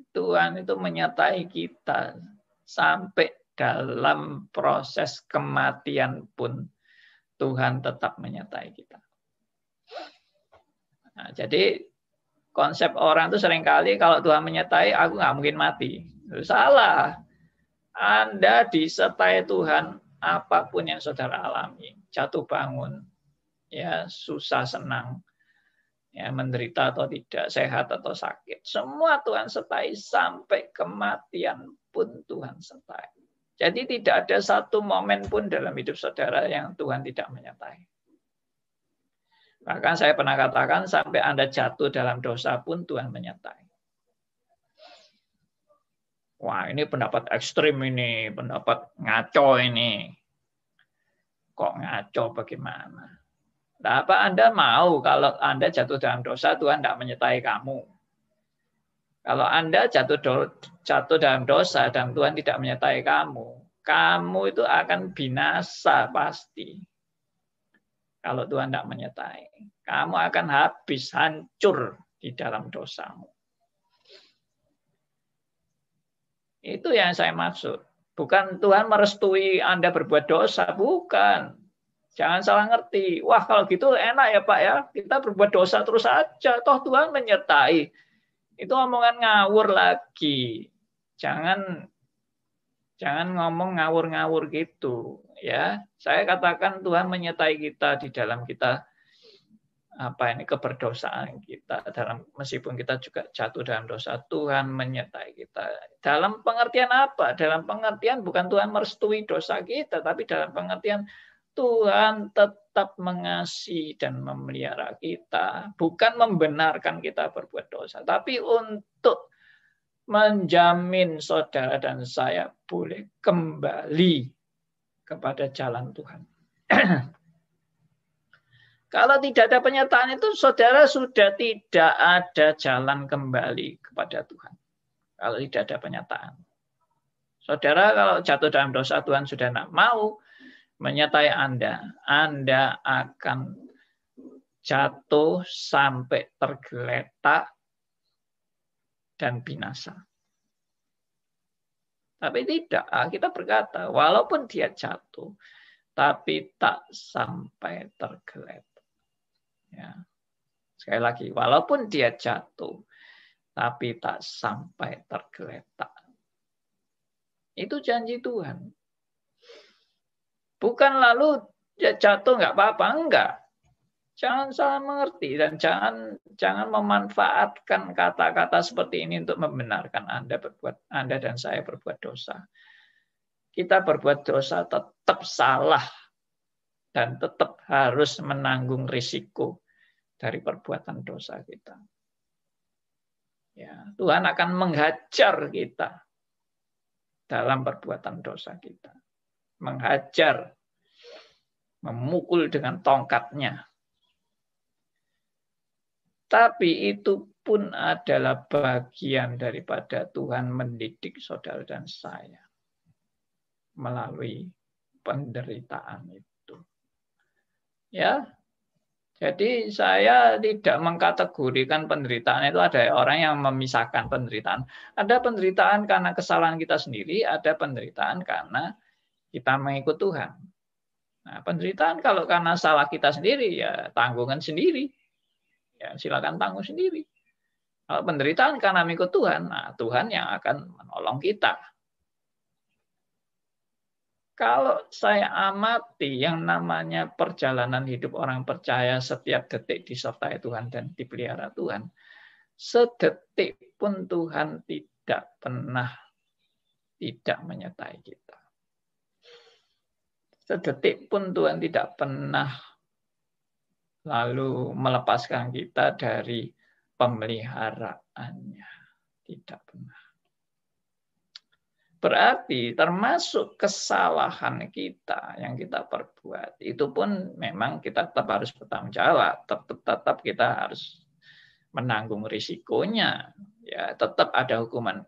Tuhan itu menyertai kita sampai dalam proses kematian pun Tuhan tetap menyertai kita. Nah, jadi konsep orang itu seringkali kalau Tuhan menyertai, aku nggak mungkin mati. Salah. Anda disertai Tuhan apapun yang saudara alami. Jatuh bangun, ya susah senang, ya menderita atau tidak, sehat atau sakit. Semua Tuhan sertai sampai kematian pun Tuhan sertai. Jadi tidak ada satu momen pun dalam hidup saudara yang Tuhan tidak menyertai. Bahkan saya pernah katakan sampai Anda jatuh dalam dosa pun Tuhan menyertai. Wah, ini pendapat ekstrim ini, pendapat ngaco ini. Kok ngaco bagaimana? Nah, apa Anda mau kalau Anda jatuh dalam dosa Tuhan tidak menyertai kamu? Kalau Anda jatuh dalam dosa dan Tuhan tidak menyertai kamu itu akan binasa pasti. Kalau Tuhan tidak menyertai, kamu akan habis, hancur di dalam dosamu. Itu yang saya maksud. Bukan Tuhan merestui Anda berbuat dosa, bukan. Jangan salah ngerti. Wah, kalau gitu enak ya Pak ya, kita berbuat dosa terus saja, toh Tuhan menyertai. Itu omongan ngawur lagi. Jangan ngomong ngawur-ngawur gitu. Ya, saya katakan Tuhan menyertai kita di dalam kita keberdosaan kita, dalam meskipun kita juga jatuh dalam dosa, Tuhan menyertai kita. Dalam pengertian apa? Dalam pengertian bukan Tuhan merestui dosa kita, tapi dalam pengertian Tuhan tetap mengasihi dan memelihara kita, bukan membenarkan kita berbuat dosa, tapi untuk menjamin saudara dan saya boleh kembali kepada jalan Tuhan. Kalau tidak ada penyertaan itu, saudara sudah tidak ada jalan kembali kepada Tuhan. Kalau tidak ada penyertaan. Saudara kalau jatuh dalam dosa, Tuhan sudah tidak mau menyertai Anda. Anda akan jatuh sampai tergeletak dan binasa. Tapi tidak, kita berkata, walaupun dia jatuh, tapi tak sampai tergeletak. Ya. Sekali lagi, walaupun dia jatuh, tapi tak sampai tergeletak. Itu janji Tuhan. Bukan lalu dia jatuh nggak apa-apa, enggak. Jangan salah mengerti dan jangan memanfaatkan kata-kata seperti ini untuk membenarkan Anda dan saya berbuat dosa. Kita berbuat dosa tetap salah dan tetap harus menanggung risiko dari perbuatan dosa kita. Ya, Tuhan akan menghajar kita dalam perbuatan dosa kita. Menghajar, memukul dengan tongkatnya. Tapi itu pun adalah bagian daripada Tuhan mendidik saudara dan saya melalui penderitaan itu. Ya, jadi saya tidak mengkategorikan penderitaan itu ada orang yang memisahkan penderitaan. Ada penderitaan karena kesalahan kita sendiri, ada penderitaan karena kita mengikut Tuhan. Nah, penderitaan kalau karena salah kita sendiri, ya tanggungan sendiri. Ya, silakan tanggung sendiri. Kalau penderitaan karena mengikut Tuhan, nah Tuhan yang akan menolong kita. Kalau saya amati yang namanya perjalanan hidup orang percaya setiap detik disertai Tuhan dan dipelihara Tuhan, sedetik pun Tuhan tidak pernah tidak menyertai kita. Sedetik pun Tuhan tidak pernah lalu melepaskan kita dari pemeliharaannya. Tidak pernah. Berarti termasuk kesalahan kita yang kita perbuat, itu pun memang kita tetap harus bertanggung jawab, tetap kita harus menanggung risikonya. Ya, tetap ada hukuman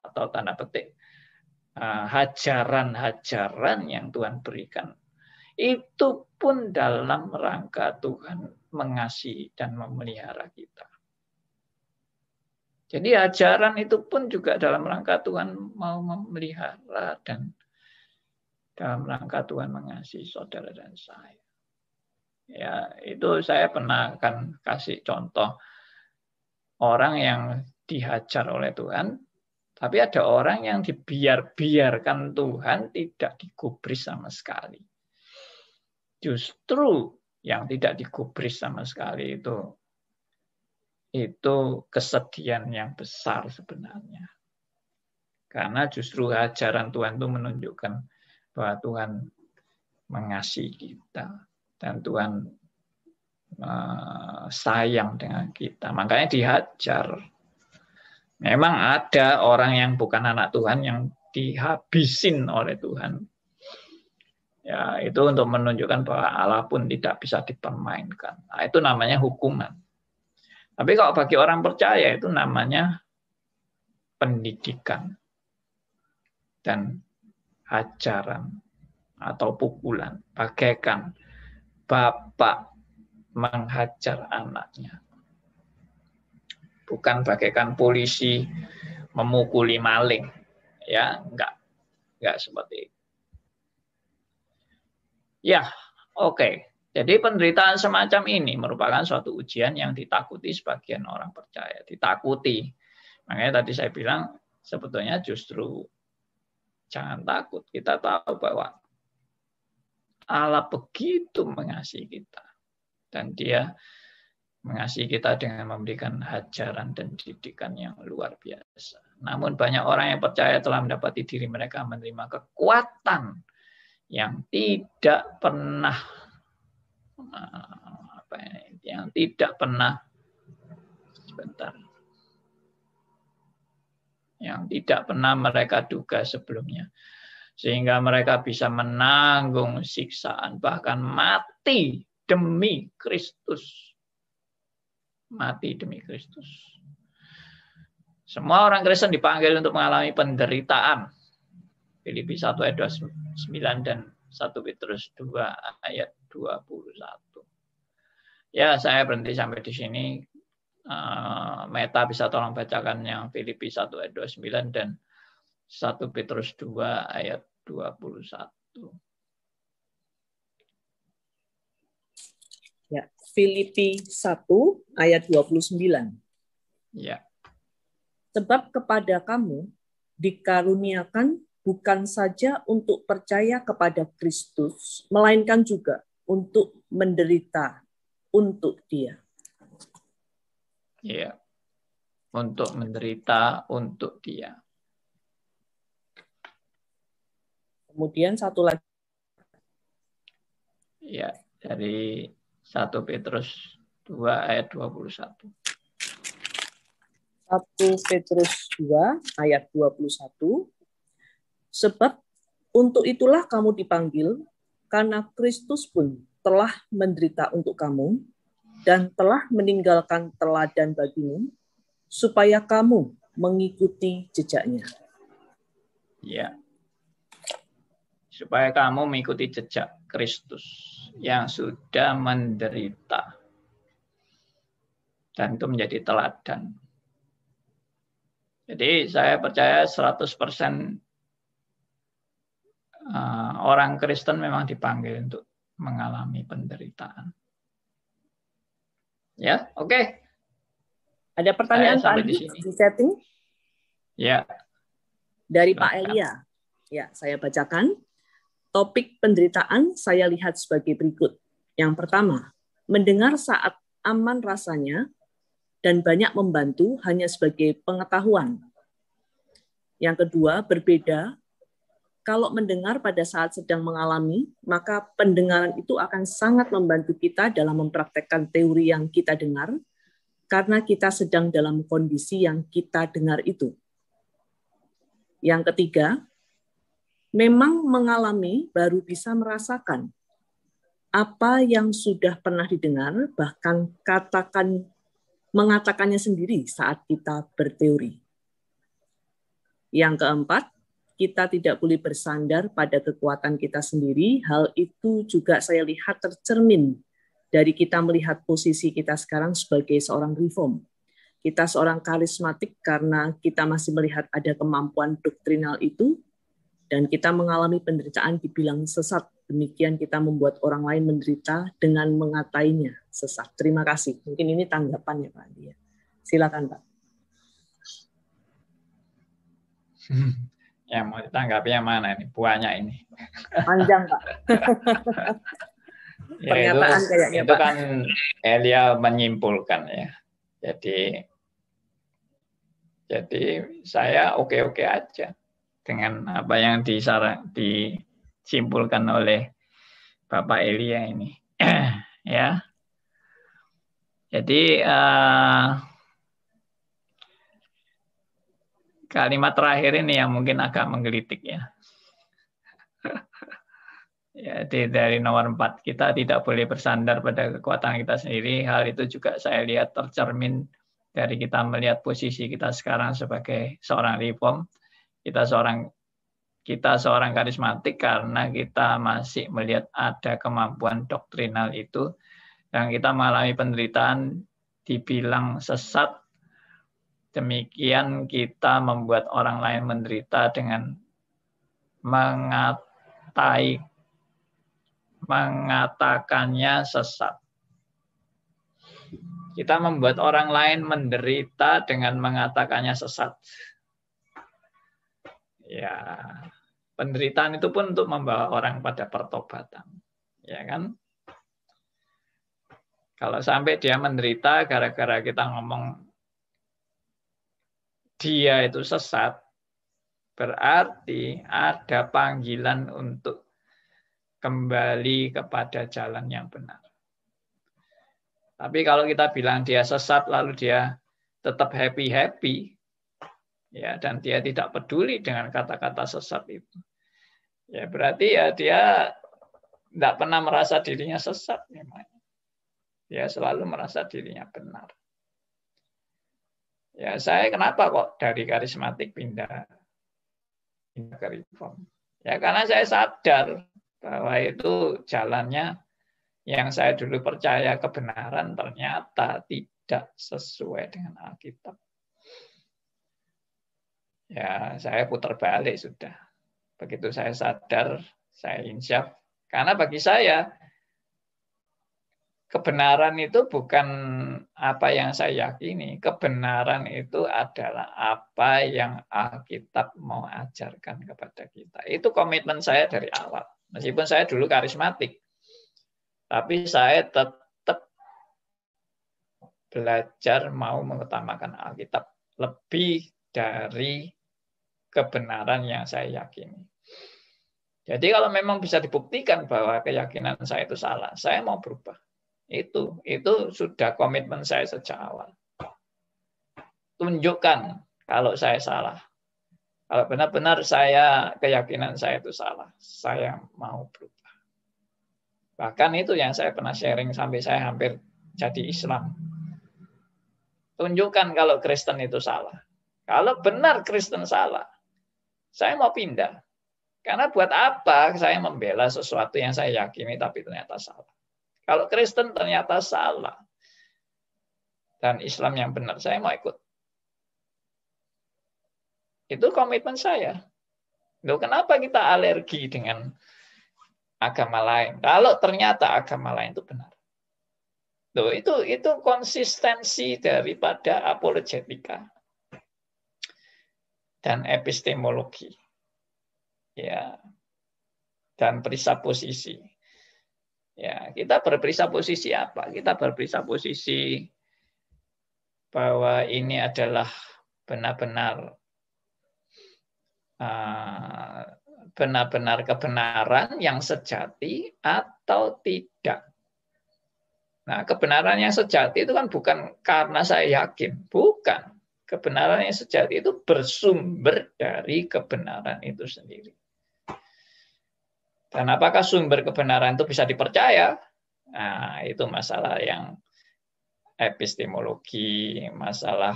atau tanda petik hajaran-hajaran yang Tuhan berikan. Itu pun dalam rangka Tuhan mengasihi dan memelihara kita. Jadi ajaran itu pun juga dalam rangka Tuhan mau memelihara dan dalam rangka Tuhan mengasihi saudara dan saya. Ya, itu saya pernah akan kasih contoh orang yang dihajar oleh Tuhan, tapi ada orang yang dibiarkan Tuhan tidak digubris sama sekali. Justru yang tidak digubris sama sekali itu kesedihan yang besar sebenarnya. Karena justru ajaran Tuhan itu menunjukkan bahwa Tuhan mengasihi kita dan Tuhan sayang dengan kita. Makanya dihajar. Memang ada orang yang bukan anak Tuhan yang dihabisin oleh Tuhan. Ya, itu untuk menunjukkan bahwa Allah pun tidak bisa dipermainkan. Nah, itu namanya hukuman. Tapi kalau bagi orang percaya itu namanya pendidikan dan ajaran atau pukulan. Bagaikan bapak menghajar anaknya. Bukan bagaikan polisi memukuli maling. Ya, enggak seperti itu. Ya, oke. Jadi penderitaan semacam ini merupakan suatu ujian yang ditakuti sebagian orang percaya. Ditakuti. Makanya tadi saya bilang sebetulnya justru jangan takut. Kita tahu bahwa Allah begitu mengasihi kita. Dan Dia mengasihi kita dengan memberikan ajaran dan didikan yang luar biasa. Namun banyak orang yang percaya telah mendapati diri mereka menerima kekuatan yang tidak pernah mereka duga sebelumnya, sehingga mereka bisa menanggung siksaan bahkan mati demi Kristus. Mati demi Kristus. Semua orang Kristen dipanggil untuk mengalami penderitaan. Filipi 1 ayat 29 dan 1 Petrus 2 ayat 21. Ya, saya berhenti sampai di sini. Meta bisa tolong bacakan yang Filipi 1 ayat 29 dan 1 Petrus 2 ayat 21. Ya, Filipi 1 ayat 29. Ya. Sebab kepada kamu dikaruniakan bukan saja untuk percaya kepada Kristus, melainkan juga untuk menderita untuk Dia. Ya. Untuk menderita untuk Dia. Kemudian satu lagi. Ya, dari 1 Petrus 2 ayat 21. 1 Petrus 2 ayat 21. Sebab untuk itulah kamu dipanggil, karena Kristus pun telah menderita untuk kamu dan telah meninggalkan teladan bagimu, supaya kamu mengikuti jejaknya. Ya. Supaya kamu mengikuti jejak Kristus yang sudah menderita. Dan itu menjadi teladan. Jadi saya percaya 100% orang Kristen memang dipanggil untuk mengalami penderitaan. Ya, oke. Ada pertanyaan Pak sampai Andi di sini. di setting? Ya. Dari Silakan. Pak Elia. Ya, saya bacakan. Topik penderitaan saya lihat sebagai berikut. Yang pertama, mendengar saat aman rasanya dan banyak membantu hanya sebagai pengetahuan. Yang kedua, berbeda. Kalau mendengar pada saat sedang mengalami, maka pendengaran itu akan sangat membantu kita dalam mempraktekkan teori yang kita dengar, karena kita sedang dalam kondisi yang kita dengar itu. Yang ketiga, memang mengalami baru bisa merasakan apa yang sudah pernah didengar, bahkan mengatakannya sendiri saat kita berteori. Yang keempat, kita tidak boleh bersandar pada kekuatan kita sendiri. Hal itu juga saya lihat tercermin dari kita melihat posisi kita sekarang sebagai seorang reform. Kita seorang karismatik karena kita masih melihat ada kemampuan doktrinal itu, dan kita mengalami penderitaan dibilang sesat. Demikian kita membuat orang lain menderita dengan mengatainya sesat. Terima kasih. Mungkin ini tanggapannya Pak Andi. Silakan Pak. Yang mau ditanggapi yang mana ini? Buahnya ini. Panjang Pak. Ya, Pernyataan kayaknya itu Pak. kan Elia menyimpulkan ya. Jadi saya oke-oke aja dengan apa yang disimpulkan oleh Bapak Elia ini. Ya. Jadi kalimat terakhir ini yang mungkin agak menggelitik ya. Jadi dari nomor 4, kita tidak boleh bersandar pada kekuatan kita sendiri. Hal itu juga saya lihat tercermin dari kita melihat posisi kita sekarang sebagai seorang reform. Kita seorang karismatik karena kita masih melihat ada kemampuan doktrinal itu, dan kita mengalami penderitaan dibilang sesat. Demikian kita membuat orang lain menderita dengan mengatakannya sesat. Kita membuat orang lain menderita dengan mengatakannya sesat. Ya, penderitaan itu pun untuk membawa orang pada pertobatan. Ya kan? Kalau sampai dia menderita gara-gara kita ngomong dia itu sesat, berarti ada panggilan untuk kembali kepada jalan yang benar. Tapi kalau kita bilang dia sesat lalu dia tetap happy-happy, ya, dan dia tidak peduli dengan kata-kata sesat itu, ya berarti ya dia tidak pernah merasa dirinya sesat memang. Dia selalu merasa dirinya benar. Ya, saya kenapa kok dari karismatik pindah ke reform? Ya karena saya sadar bahwa itu jalannya yang saya dulu percaya kebenaran ternyata tidak sesuai dengan Alkitab. Ya, saya putar balik sudah. Begitu saya sadar, saya insyaf. Karena bagi saya, kebenaran itu bukan apa yang saya yakini. Kebenaran itu adalah apa yang Alkitab mau ajarkan kepada kita. Itu komitmen saya dari awal. Meskipun saya dulu karismatik, tapi saya tetap belajar mau mengutamakan Alkitab lebih dari kebenaran yang saya yakini. Jadi kalau memang bisa dibuktikan bahwa keyakinan saya itu salah, saya mau berubah. Itu sudah komitmen saya sejak awal. Tunjukkan kalau saya salah. Kalau benar-benar keyakinan saya itu salah, saya mau berubah. Bahkan itu yang saya pernah sharing sampai saya hampir jadi Islam. Tunjukkan kalau Kristen itu salah. Kalau benar Kristen salah, saya mau pindah. Karena buat apa saya membela sesuatu yang saya yakini tapi ternyata salah. Kalau Kristen ternyata salah dan Islam yang benar, saya mau ikut. Itu komitmen saya. Loh, kenapa kita alergi dengan agama lain? Kalau ternyata agama lain itu benar. Loh, itu konsistensi daripada apologetika dan epistemologi. Ya. Dan presupposisi. Ya, kita berpresupposisi apa? Kita berpresupposisi bahwa ini adalah benar-benar kebenaran yang sejati atau tidak. Nah, kebenaran yang sejati itu kan bukan karena saya yakin, bukan. Kebenaran yang sejati itu bersumber dari kebenaran itu sendiri. Dan apakah sumber kebenaran itu bisa dipercaya? Nah, itu masalah yang epistemologi, masalah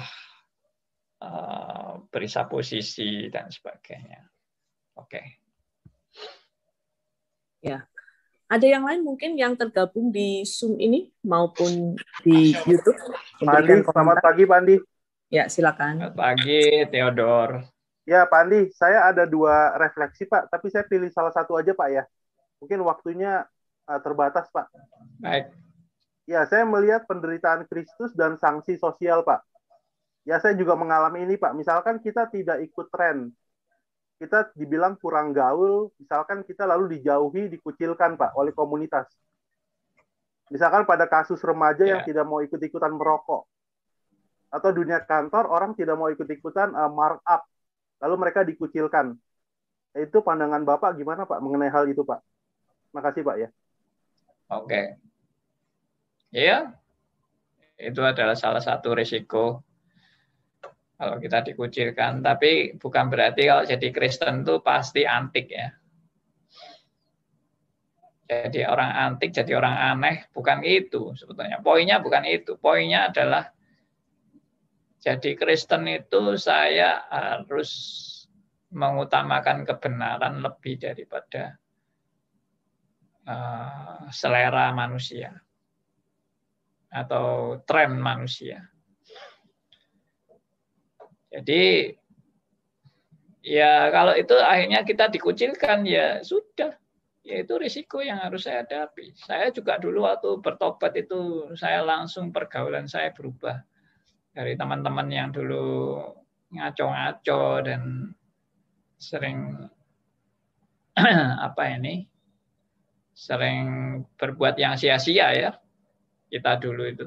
presupposisi dan sebagainya. Oke. Ya. Ada yang lain mungkin yang tergabung di Zoom ini maupun di YouTube? Pandi, selamat pagi Pandi. Ya, silakan. Selamat pagi, Theodor. Ya, Pak Andi, saya ada 2 refleksi, Pak. Tapi saya pilih salah satu aja, Pak, ya. Mungkin waktunya terbatas, Pak. Baik. Ya, saya melihat penderitaan Kristus dan sanksi sosial, Pak. Ya, saya juga mengalami ini, Pak. Misalkan kita tidak ikut tren. Kita dibilang kurang gaul, misalkan kita lalu dijauhi, dikucilkan, Pak, oleh komunitas. Misalkan pada kasus remaja yang tidak mau ikut-ikutan merokok. Atau dunia kantor, orang tidak mau ikut-ikutan markup. Lalu mereka dikucilkan. Itu pandangan Bapak gimana, Pak, mengenai hal itu, Pak? Makasih, Pak, ya. Oke. Iya, itu adalah salah satu risiko kalau kita dikucilkan. Tapi bukan berarti kalau jadi Kristen itu pasti antik ya. Jadi orang antik, jadi orang aneh, bukan itu sebetulnya. Poinnya bukan itu. Poinnya adalah jadi Kristen itu saya harus mengutamakan kebenaran lebih daripada selera manusia atau tren manusia. Jadi ya kalau itu akhirnya kita dikucilkan ya sudah. Ya itu risiko yang harus saya hadapi. Saya juga dulu waktu bertobat itu saya langsung pergaulan saya berubah. Dari teman-teman yang dulu ngaco-ngaco dan sering sering berbuat yang sia-sia ya kita dulu itu.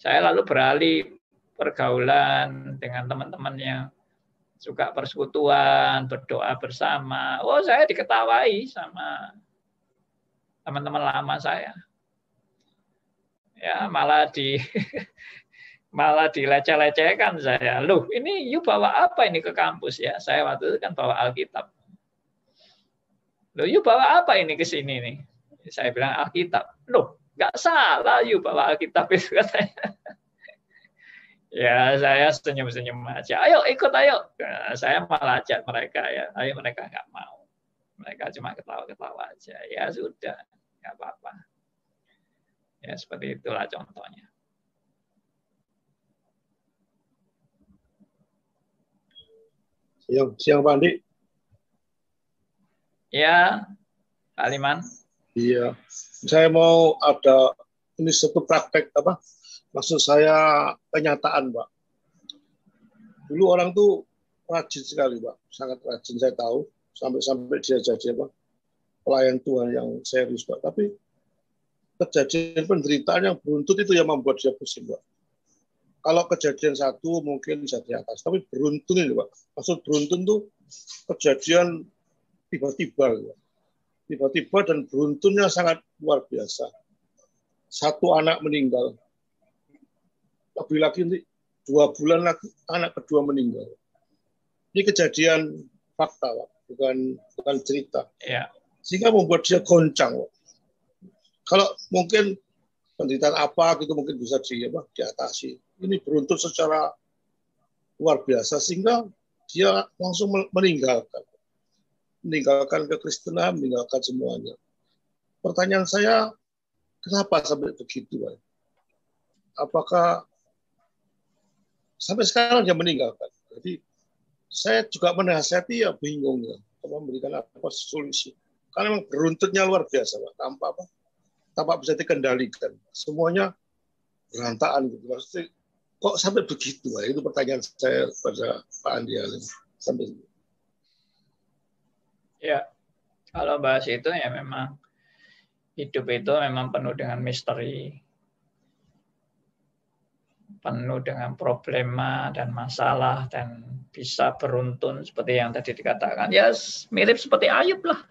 Saya lalu beralih pergaulan dengan teman-teman yang suka persekutuan, berdoa bersama. Oh, saya diketawai sama teman-teman lama saya. Ya, malah dileceh-lecehkan saya. Loh, ini you bawa apa ini ke kampus ya? Saya waktu itu kan bawa Alkitab. Loh, you bawa apa ini ke sini nih? Saya bilang Alkitab. Loh, nggak salah you bawa Alkitab itu katanya. Ya, saya senyum-senyum aja. Ayo ikut, ayo. Nah, saya malah ajak mereka ya. Ayo, mereka nggak mau. Mereka cuma ketawa-ketawa aja. Ya sudah, nggak apa-apa. Ya seperti itulah contohnya. Siang Pak Andi. Ya, Pak Liman. Iya, saya mau ada ini satu praktek apa? Maksud saya kenyataan, Pak. Dulu orang tuh rajin sekali, Pak. Sangat rajin, saya tahu. Sampai dia jadi apa? Pelayan Tuhan yang serius, Pak. Tapi kejadian penderitaan yang beruntun itu yang membuat dia pusing, Pak. Kalau kejadian satu mungkin bisa di atas, tapi beruntun ini, Pak. Maksud beruntun tuh kejadian tiba-tiba, Pak. Tiba-tiba dan beruntunnya sangat luar biasa. Satu anak meninggal. Lebih lagi 2 bulan lagi anak kedua meninggal. Ini kejadian fakta, Pak. Bukan cerita. Ya. Sehingga membuat dia goncang, Pak. Kalau mungkin penderitaan apa gitu mungkin bisa diatasi. Ini beruntun secara luar biasa sehingga dia langsung meninggalkan kekristenan, meninggalkan semuanya. Pertanyaan saya, kenapa sampai begitu, Pak? Apakah sampai sekarang dia meninggalkan? Jadi saya juga menasihati ya bingung ya, memberikan apa solusi. Karena memang beruntunnya luar biasa, Pak. Tanpa bisa dikendalikan. Semuanya berantakan gitu. Maksudnya, kok sampai begitu, Pak? Itu pertanyaan saya kepada Pak Andi Halim. Sampai Ya, kalau bahas itu ya memang hidup itu memang penuh dengan misteri, penuh dengan problema dan masalah, dan bisa beruntun seperti yang tadi dikatakan. Ya mirip seperti Ayub lah.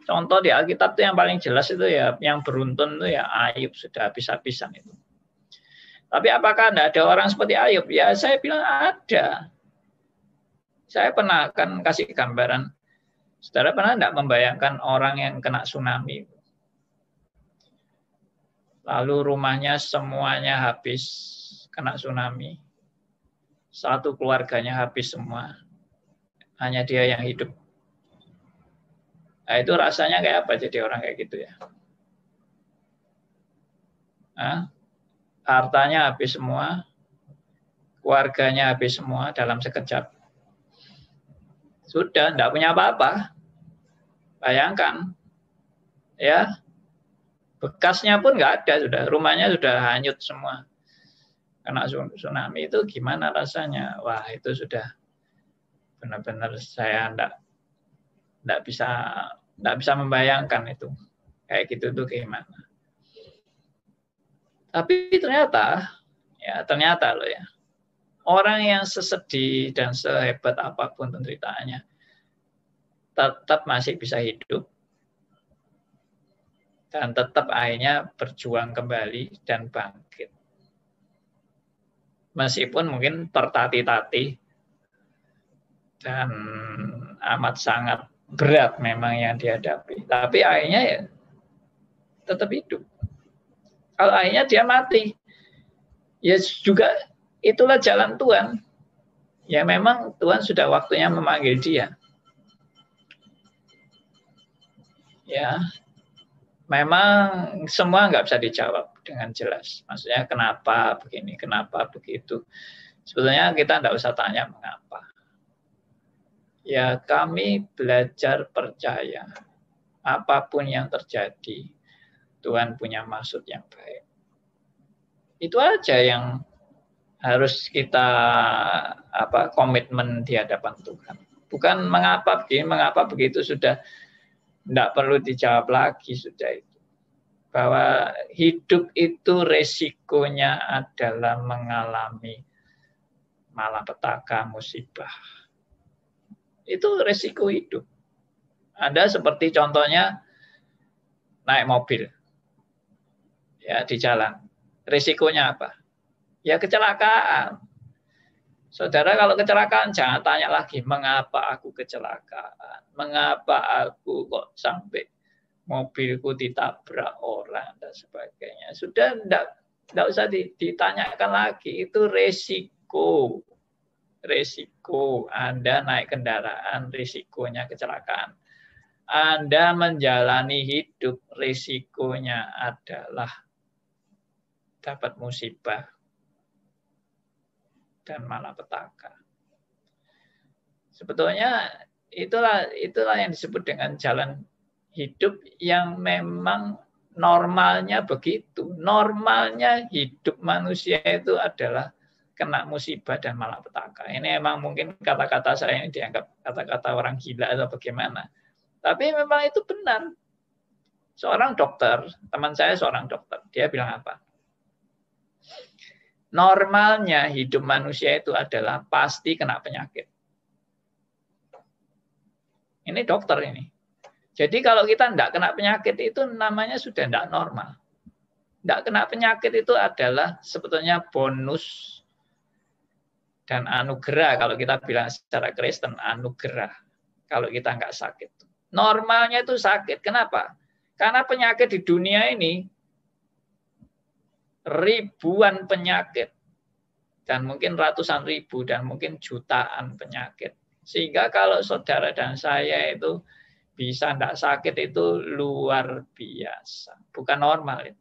Contoh di Alkitab itu yang paling jelas itu ya, yang beruntun itu ya Ayub, sudah habis-habisan itu. Tapi apakah tidak ada orang seperti Ayub? Ya saya bilang ada. Saya pernah akan kasih gambaran. Saudara pernah tidak membayangkan orang yang kena tsunami? Lalu rumahnya semuanya habis kena tsunami. Satu keluarganya habis semua. Hanya dia yang hidup. Nah, itu rasanya kayak apa jadi orang kayak gitu ya? Nah, hartanya habis semua, keluarganya habis semua dalam sekejap. Sudah, tidak punya apa-apa. Bayangkan, ya, bekasnya pun nggak ada, sudah rumahnya sudah hanyut semua. Kena tsunami itu gimana rasanya? Wah, itu sudah benar-benar saya tidak bisa membayangkan itu kayak gitu tuh gimana. Tapi ternyata loh ya, orang yang sesedih dan sehebat apapun penderitaannya tetap masih bisa hidup dan tetap akhirnya berjuang kembali dan bangkit. Meskipun mungkin tertatih-tatih dan amat sangat berat memang yang dihadapi, tapi akhirnya ya tetap hidup. Kalau akhirnya dia mati, ya juga itulah jalan Tuhan. Ya memang Tuhan sudah waktunya memanggil dia. Ya, memang semua nggak bisa dijawab dengan jelas. Maksudnya kenapa begini, kenapa begitu. Sebetulnya kita nggak usah tanya mengapa. Ya kami belajar percaya apapun yang terjadi, Tuhan punya maksud yang baik. Itu aja yang harus kita komitmen di hadapan Tuhan. Bukan mengapa begini, mengapa begitu, sudah tidak perlu dijawab lagi, sudah itu. Bahwa hidup itu resikonya adalah mengalami malapetaka, musibah. Itu resiko hidup. Anda seperti contohnya naik mobil ya di jalan. Risikonya apa? Ya kecelakaan. Saudara kalau kecelakaan jangan tanya lagi mengapa aku kecelakaan, mengapa aku kok sampai mobilku ditabrak orang dan sebagainya. Sudah tidak usah ditanyakan lagi, itu resiko. Resiko Anda naik kendaraan, risikonya kecelakaan. Anda menjalani hidup, risikonya adalah dapat musibah dan malapetaka. Sebetulnya itulah yang disebut dengan jalan hidup yang memang normalnya begitu. Normalnya hidup manusia itu adalah kena musibah dan malapetaka. Ini emang mungkin kata-kata saya ini dianggap kata-kata orang gila atau bagaimana. Tapi memang itu benar. Seorang dokter, teman saya seorang dokter, dia bilang apa? Normalnya hidup manusia itu adalah pasti kena penyakit. Ini dokter ini. Jadi kalau kita tidak kena penyakit itu namanya sudah tidak normal. Tidak kena penyakit itu adalah sebetulnya bonus dan anugerah. Kalau kita bilang secara Kristen, anugerah. Kalau kita nggak sakit. Normalnya itu sakit. Kenapa? Karena penyakit di dunia ini ribuan penyakit. Dan mungkin ratusan ribu dan mungkin jutaan penyakit. Sehingga kalau saudara dan saya itu bisa tidak sakit itu luar biasa. Bukan normal.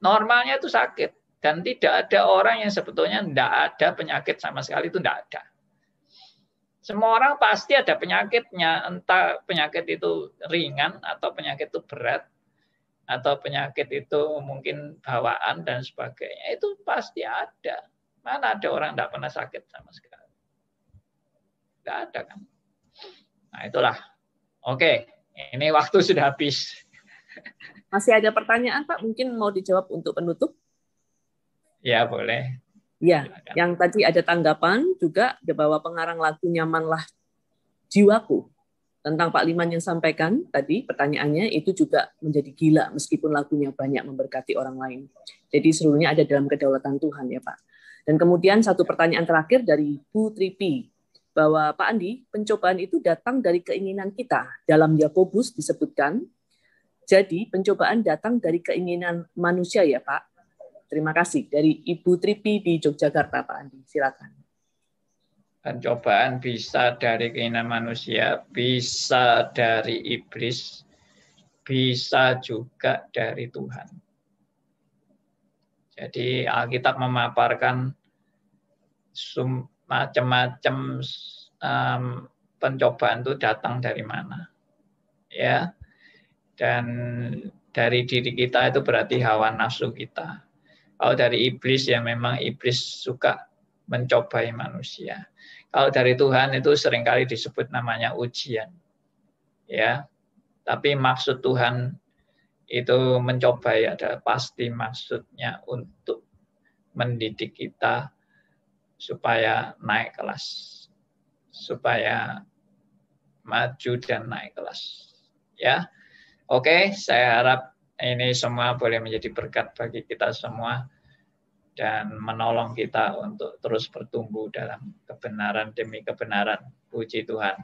Normalnya itu sakit. Dan tidak ada orang yang sebetulnya tidak ada penyakit sama sekali, itu tidak ada. Semua orang pasti ada penyakitnya. Entah penyakit itu ringan atau penyakit itu berat. Atau penyakit itu mungkin bawaan dan sebagainya. Itu pasti ada. Mana ada orang tidak pernah sakit sama sekali. Tidak ada kan. Nah itulah. Oke, ini waktu sudah habis. Masih ada pertanyaan Pak? Mungkin mau dijawab untuk penutup? Ya boleh. Ya, Silakan. yang tadi ada tanggapan juga bahwa pengarang lagu Nyamanlah Jiwaku tentang Pak Liman yang sampaikan tadi pertanyaannya itu juga menjadi gila meskipun lagunya banyak memberkati orang lain. Jadi seluruhnya ada dalam kedaulatan Tuhan ya Pak. Dan kemudian satu pertanyaan terakhir dari Bu Tripi. Bahwa Pak Andi, pencobaan itu datang dari keinginan kita. Dalam Yakobus disebutkan, jadi pencobaan datang dari keinginan manusia ya Pak. Terima kasih. Dari Ibu Tripi di Yogyakarta, Pak Andi. Silakan. Pencobaan bisa dari keinginan manusia, bisa dari iblis, bisa juga dari Tuhan. Jadi Alkitab memaparkan macam-macam pencobaan itu datang dari mana, ya? Dan dari diri kita itu berarti hawa nafsu kita. Kalau dari iblis ya memang iblis suka mencobai manusia. Kalau dari Tuhan itu seringkali disebut namanya ujian, ya. Tapi maksud Tuhan itu mencobai adalah pasti maksudnya untuk mendidik kita supaya naik kelas, supaya maju dan naik kelas. Ya, oke, saya harap ini semua boleh menjadi berkat bagi kita semua dan menolong kita untuk terus bertumbuh dalam kebenaran demi kebenaran. Puji Tuhan.